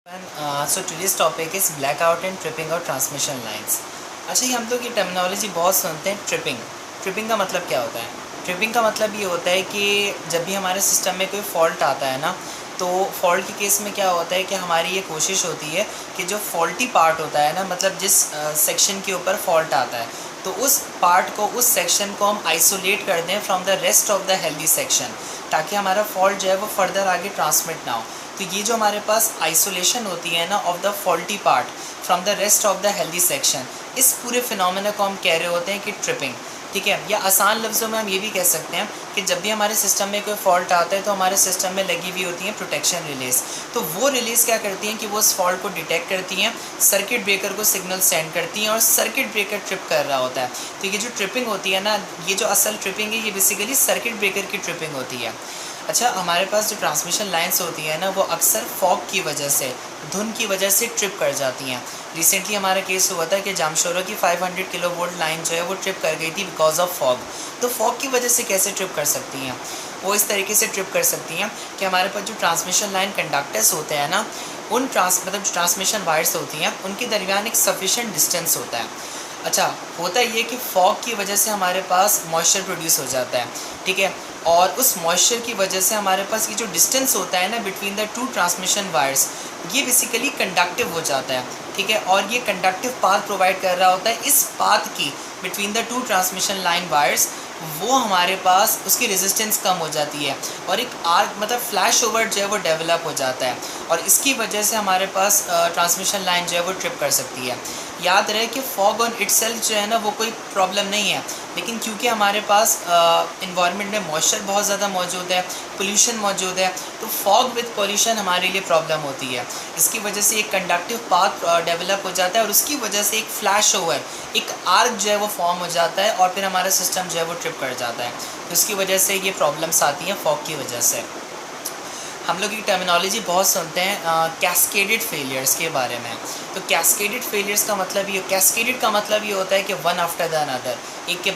So today's topic is blackout and tripping और transmission lines। अच्छा, ये हम लोग ये टर्मिनोलॉजी बहुत सुनते हैं। ट्रिपिंग का मतलब क्या होता है? ट्रिपिंग का मतलब ये होता है कि जब भी हमारे सिस्टम में कोई फॉल्ट आता है ना, तो फॉल्ट के केस में क्या होता है कि हमारी ये कोशिश होती है कि जो फॉल्टी पार्ट होता है ना, मतलब जिस सेक्शन के ऊपर फॉल्ट आता है, तो उस पार्ट को, उस सेक्शन को हम आइसोलेट कर दें from the rest of the healthy section, ताकि हमारा फॉल्ट जो है वो फर्दर आगे ट्रांसमिट ना हो। तो ये जो हमारे पास आइसोलेशन होती है ना of the faulty part from the rest of the healthy section, इस पूरे फिनोमेना को हम कह रहे होते हैं कि ट्रिपिंग। ठीक है, या आसान लफ्ज़ों में हम ये भी कह सकते हैं कि जब भी हमारे सिस्टम में कोई फॉल्ट आता है तो हमारे सिस्टम में लगी हुई होती हैं प्रोटेक्शन रिलेज़। तो वो रिलेज़ क्या करती हैं कि वो उस फॉल्ट को डिटेक्ट करती हैं, सर्किट ब्रेकर को सिग्नल सेंड करती हैं और सर्किट ब्रेकर ट्रिप कर रहा होता है। तो ये जो ट्रिपिंग होती है ना, ये जो असल ट्रिपिंग है, ये बेसिकली सर्किट ब्रेकर की ट्रिपिंग होती है। अच्छा, हमारे पास जो ट्रांसमिशन लाइंस होती है ना, वो अक्सर फॉग की वजह से, धुंध की वजह से ट्रिप कर जाती हैं। रिसेंटली हमारा केस हुआ था कि जामशोरा की 500 किलो वोल्ट लाइन जो है वो ट्रिप कर गई थी बिकॉज ऑफ फॉग। तो फॉग की वजह से कैसे ट्रिप कर सकती हैं? वो इस तरीके से ट्रिप कर सकती हैं कि हमारे पास जो ट्रांसमिशन लाइन कंडक्टर्स होते हैं ना, उन मतलब जो ट्रांसमिशन वायर्स होती हैं, उनके दरमियान एक सफिशेंट डिस्टेंस होता है। अच्छा, होता ये कि फॉग की वजह से हमारे पास मॉइस्चर प्रोड्यूस हो जाता है। ठीक है, और उस मॉइस्चर की वजह से हमारे पास ये जो डिस्टेंस होता है ना between the two transmission wires, ये बेसिकली कंडक्टिव हो जाता है। ठीक है, और ये कंडक्टिव पाथ प्रोवाइड कर रहा होता है। इस पाथ की between the two transmission line wires, वो हमारे पास उसकी रेजिस्टेंस कम हो जाती है और एक आर्क, मतलब फ्लैश ओवर जो है वो डेवलप हो जाता है, और इसकी वजह से हमारे पास ट्रांसमिशन लाइन जो है वो ट्रिप कर सकती है। याद रहे कि फॉग ऑन इटसेल्फ जो है ना, वो कोई प्रॉब्लम नहीं है, लेकिन क्योंकि हमारे पास इन्वायरमेंट में मॉइस्चर बहुत ज़्यादा मौजूद है, पोल्यूशन मौजूद है, तो फॉग विद पोल्यूशन हमारे लिए प्रॉब्लम होती है। इसकी वजह से एक कंडक्टिव पाथ डेवलप हो जाता है और उसकी वजह से एक फ्लैश ओवर, एक आर्क जो है वो फॉर्म हो जाता है और फिर हमारा सिस्टम जो है वो ट्रिप कर जाता है। तो इसकी वजह से ये प्रॉब्लम्स आती हैं फॉग की वजह से। हम लोग की टर्मिनोलॉजी बहुत सुनते हैं कैस्केडेड फेलियर्स के बारे में। तो कैस्केडेड फेलियर्स का मतलब ये, कैस्केडेड का मतलब ये होता है कि वन आफ्टर द अनदर, एक के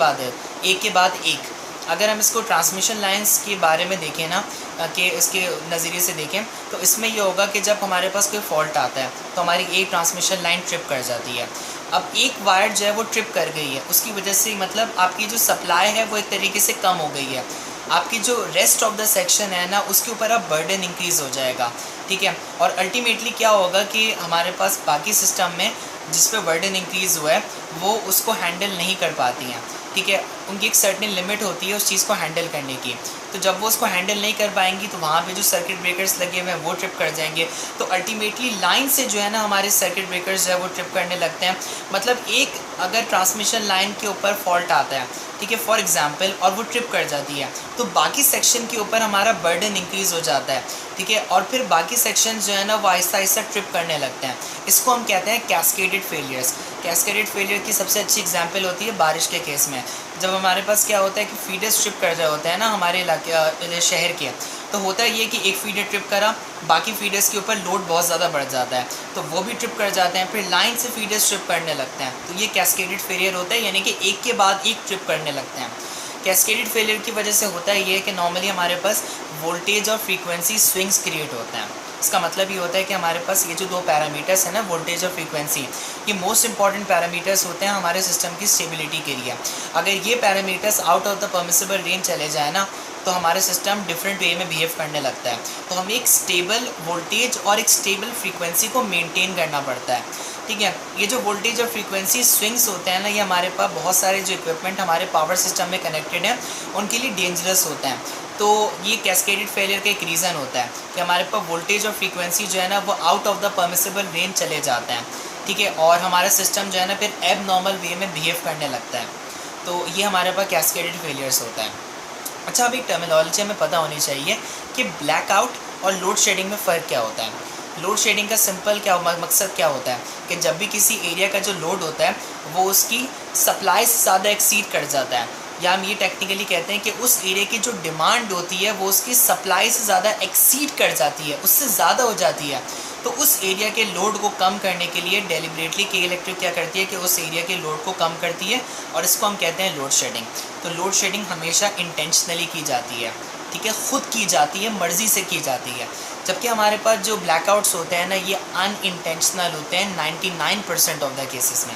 बाद एक। अगर हम इसको ट्रांसमिशन लाइंस के बारे में देखें ना, कि इसके नज़रिए से देखें, तो इसमें ये होगा कि जब हमारे पास कोई फॉल्ट आता है तो हमारी एक ट्रांसमिशन लाइन ट्रिप कर जाती है। अब एक वायर जो है वो ट्रिप कर गई है, उसकी वजह से मतलब आपकी जो सप्लाई है वो एक तरीके से कम हो गई है। आपकी जो रेस्ट ऑफ द सेक्शन है ना, उसके ऊपर अब बर्डन इंक्रीज़ हो जाएगा। ठीक है, और अल्टीमेटली क्या होगा कि हमारे पास बाकी सिस्टम में जिस पे बर्डन इंक्रीज़ हुआ है वो उसको हैंडल नहीं कर पाती हैं। ठीक है, उनकी एक सर्टेन लिमिट होती है उस चीज़ को हैंडल करने की। तो जब वो उसको हैंडल नहीं कर पाएंगी तो वहाँ पे जो सर्किट ब्रेकर्स लगे हुए हैं वो ट्रिप कर जाएंगे। तो अल्टीमेटली लाइन से जो है ना, हमारे सर्किट ब्रेकर्स जो है वो ट्रिप करने लगते हैं। मतलब एक अगर ट्रांसमिशन लाइन के ऊपर फॉल्ट आता है, ठीक है, फॉर एग्जांपल, और वो ट्रिप कर जाती है, तो बाकी सेक्शन के ऊपर हमारा बर्डन इंक्रीज़ हो जाता है। ठीक है, और फिर बाकी सेक्शन जो है ना वो आहिस्ता आहिस्ता ट्रिप करने लगते हैं। इसको हम कहते हैं कैस्केडेड फेलियर्स। कैस्केडेड फेलियर की सबसे अच्छी एग्जांपल होती है बारिश के केस में। जब हमारे पास क्या होता है कि फीडर्स ट्रिप कर रहे होते हैं ना हमारे इलाके, शहर के, तो होता है ये कि एक फीडर ट्रिप करा, बाकी फीडर्स के ऊपर लोड बहुत ज़्यादा बढ़ जाता है, तो वो भी ट्रिप कर जाते हैं, फिर लाइन से फीडर्स ट्रिप करने लगते हैं। तो ये कैस्केडेड फेलियर होता है, यानी कि एक के बाद एक ट्रिप करने लगते हैं। कैस्केडेड फेलियर की वजह से होता है ये कि नॉर्मली हमारे पास वोल्टेज और फ्रीक्वेंसी स्विंग्स क्रिएट होते हैं। इसका मतलब ये होता है कि हमारे पास ये जो दो पैरामीटर्स हैं ना, वोल्टेज और फ्रीक्वेंसी, ये मोस्ट इंपॉर्टेंट पैरामीटर्स होते हैं हमारे सिस्टम की स्टेबिलिटी के लिए। अगर ये parameters out of the permissible range चले जाए ना, तो हमारे सिस्टम डिफरेंट वे में बिहेव करने लगता है। तो हमें एक स्टेबल वोल्टेज और एक स्टेबल फ्रीक्वेंसी को मेंटेन करना पड़ता है। ठीक है, ये जो वोल्टेज और फ्रीक्वेंसी स्विंग्स होते हैं ना, ये हमारे पास बहुत सारे जो इक्विपमेंट हमारे पावर सिस्टम में कनेक्टेड हैं उनके लिए डेंजरस होते हैं। तो ये कैस्केडेड फेलियर का एक रीज़न होता है कि हमारे पास वोल्टेज और फ्रीक्वेंसी जो है ना वो out of the permissible range चले जाते हैं। ठीक है, और हमारा सिस्टम जो है ना फिर एब नॉर्मल वे में बिहेव करने लगता है। तो ये हमारे पास कैस्केडेड फेलियर्स होता है। अच्छा, अब एक टर्मिनोलॉजी हमें पता होनी चाहिए कि ब्लैकआउट और लोड शेडिंग में फ़र्क क्या होता है। लोड शेडिंग का सिंपल क्या मकसद क्या होता है कि जब भी किसी एरिया का जो लोड होता है वो उसकी सप्लाई से ज़्यादा एक्सीड कर जाता है, या हम ये टेक्निकली कहते हैं कि उस एरिया की जो डिमांड होती है वो उसकी सप्लाई से ज़्यादा एक्सीड कर जाती है, उससे ज़्यादा हो जाती है। तो उस एरिया के लोड को कम करने के लिए डेलिबरेटली के इलेक्ट्रिक क्या करती है कि उस एरिया के लोड को कम करती है, और इसको हम कहते हैं लोड शेडिंग। तो लोड शेडिंग हमेशा इंटेंशनली की जाती है। ठीक है, खुद की जाती है, मर्ज़ी से की जाती है। जबकि हमारे पास जो ब्लैकआउट्स होते हैं ना, ये अनइंटेंशनल होते हैं 99% ऑफ द केसेस में।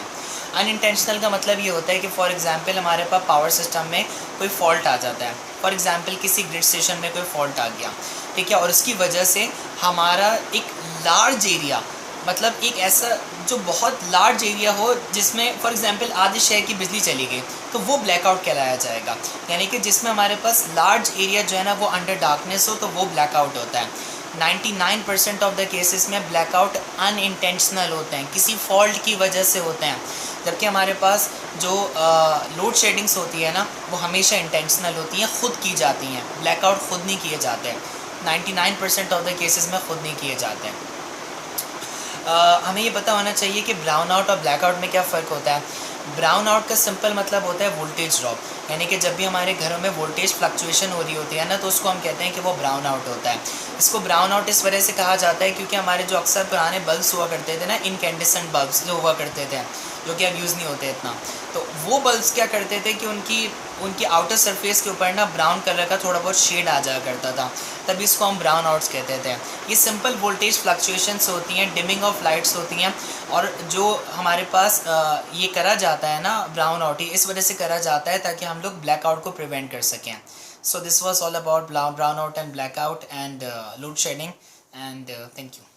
अनइंटेंशनल का मतलब ये होता है कि फॉर एग्जांपल हमारे पास पावर सिस्टम में कोई फॉल्ट आ जाता है, फॉर एग्जांपल किसी ग्रिड स्टेशन में कोई फॉल्ट आ गया, ठीक है, और उसकी वजह से हमारा एक लार्ज एरिया, मतलब एक ऐसा जो बहुत लार्ज एरिया हो जिसमें फॉर एग्जांपल आधे शहर की बिजली चली गई, तो वो ब्लैकआउट कहलाया जाएगा। यानी कि जिसमें हमारे पास लार्ज एरिया जो है ना वो अंडर डार्कनेस हो, तो वो ब्लैकआउट होता है। 99% ऑफ द केसेस में ब्लैकआउट अनइंटेंशनल होते हैं, किसी फॉल्ट की वजह से होते हैं। जबकि हमारे पास जो लोड शेडिंग्स होती है ना, वो हमेशा इंटेंशनल होती हैं, ख़ुद की जाती हैं। ब्लैकआउट ख़ुद नहीं किए जाते हैं, 99% ऑफ द केसेस में ख़ुद नहीं किए जाते हैं। हमें ये पता होना चाहिए कि ब्राउन आउट और ब्लैकआउट में क्या फ़र्क होता है। ब्राउन आउट का सिंपल मतलब होता है वोल्टेज ड्रॉप, यानी कि जब भी हमारे घरों में वोल्टेज फ्लक्चुएशन हो रही होती है ना, तो उसको हम कहते हैं कि वो ब्राउन आउट होता है। इसको ब्राउन आउट इस वजह से कहा जाता है क्योंकि हमारे जो अक्सर पुराने बल्ब्स हुआ करते थे ना, इनकैंडेसेंट बल्ब्स जो हुआ करते थे, जो कि अब यूज़ नहीं होते इतना, तो वो बल्ब्स क्या करते थे कि उनकी आउटर सरफेस के ऊपर ना ब्राउन कलर का थोड़ा बहुत शेड आ जाया करता था, तभी इसको हम ब्राउन आउट्स कहते थे। ये सिंपल वोल्टेज फ्लक्चुएशंस होती हैं, डिमिंग ऑफ लाइट्स होती हैं, और जो हमारे पास ये करा जाता है ना ब्राउन आउट, इस वजह से करा जाता है ताकि हम लोग ब्लैक आउट को प्रिवेंट कर सकें। So this was all about brown out and black out and load shedding, and thank you.